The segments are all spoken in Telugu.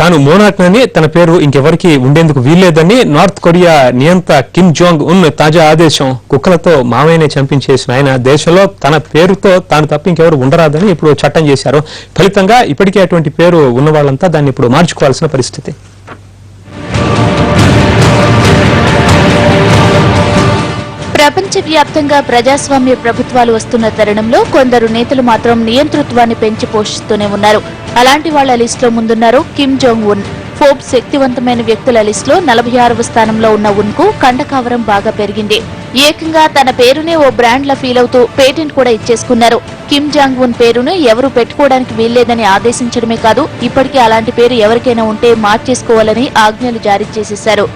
తాను మోనార్క్ని తన పేరు ఇంకెవరికి ఉండేందుకు వీల్లేదని నార్త్ కొరియా నియంత కిమ్ జోంగ్ ఉన్ తాజా ఆదేశం. కుక్కలతో మామయ్యనే చంపించేసిన ఆయన దేశంలో తన పేరుతో తాను తప్ప ఇంకెవరు ఉండరాదని ఇప్పుడు చట్టం చేశారు. ఫలితంగా ఇప్పటికే అటువంటి పేరు ఉన్న వాళ్ళంతా దాన్ని ఇప్పుడు మార్చుకోవాల్సిన పరిస్థితి. ప్రపంచవ్యాప్తంగా ప్రజాస్వామ్య ప్రభుత్వాలు వస్తున్న తరుణంలో కొందరు నేతలు మాత్రం నియంతృత్వాన్ని పెంచి పోషిస్తూనే ఉన్నారు. అలాంటి వాళ్ల లిస్టులో ముందున్నారు కిమ్ జోంగ్ ఉన్. ఫోర్బ్స్ శక్తివంతమైన వ్యక్తుల లిస్టులో 46వ స్థానంలో ఉన్న ఉన్ కు కండకావరం బాగా పెరిగింది. ఏకంగా తన పేరునే ఓ బ్రాండ్ లా ఫీల్ అవుతూ పేటెంట్ కూడా ఇచ్చేసుకున్నారు. కిమ్ జాంగ్ ఉన్ పేరును ఎవరూ పెట్టుకోవడానికి వీల్లేదని ఆదేశించడమే కాదు, ఇప్పటికే అలాంటి పేరు ఎవరికైనా ఉంటే మార్చేసుకోవాలని ఆజ్ఞలు జారీ చేసేశారు.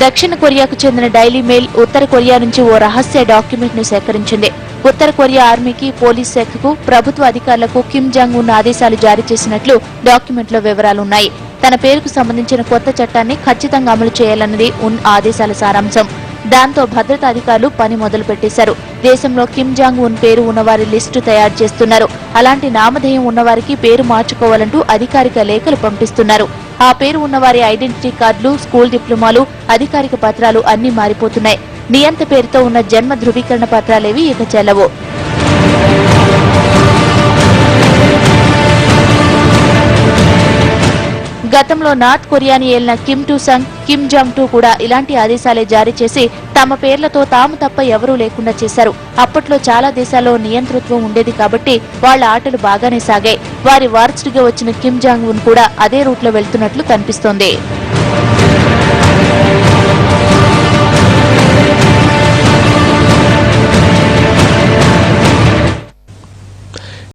దక్షిణ కొరియాకు చెందిన డైలీ మెయిల్ ఉత్తర కొరియా నుంచి ఓ రహస్య డాక్యుమెంట్ ను సేకరించింది. ఉత్తర కొరియా ఆర్మీకి, పోలీస్ శాఖకు, ప్రభుత్వ అధికారులకు కిమ్ జాంగ్ ఉన్ ఆదేశాలు జారీ చేసినట్లు డాక్యుమెంట్ లో వివరాలున్నాయి. తన పేరుకు సంబంధించిన కొత్త చట్టాన్ని ఖచ్చితంగా అమలు చేయాలన్నది ఉన్ ఆదేశాల సారాంశం. దాంతో భద్రతా అధికారులు పని మొదలు పెట్టేశారు. దేశంలో కిమ్ జాంగ్ ఉన్ పేరు ఉన్నవారి లిస్టు తయారు చేస్తున్నారు. అలాంటి నామధేయం ఉన్నవారికి పేరు మార్చుకోవాలంటూ అధికారిక లేఖలు పంపిస్తున్నారు. ఆ పేరు ఉన్నవారి ఐడెంటిటీ కార్డులు, స్కూల్ డిప్లొమాలు, అధికారిక పత్రాలు అన్నీ మారిపోతున్నాయి. నియంత పేరుతో ఉన్న జన్మ ధృవీకరణ పత్రాలేవి ఇక చెల్లవు. గతంలో నార్త్ కొరియాని ఏలిన Kim to Sung, Kim Jong to కూడా ఇలాంటి ఆదేశాలే జారీ చేసి తమ పేర్లతో తాము తప్ప ఎవరూ లేకుండా చేశారు. అప్పట్లో చాలా దేశాల్లో నియంతృత్వం ఉండేది కాబట్టి వాళ్ల ఆటలు బాగానే సాగాయి. వారి వారసుడిగా వచ్చిన కిమ్ జాంగ్ ఉన్ కూడా అదే రూట్లో వెళ్తున్నట్లు కనిపిస్తోంది.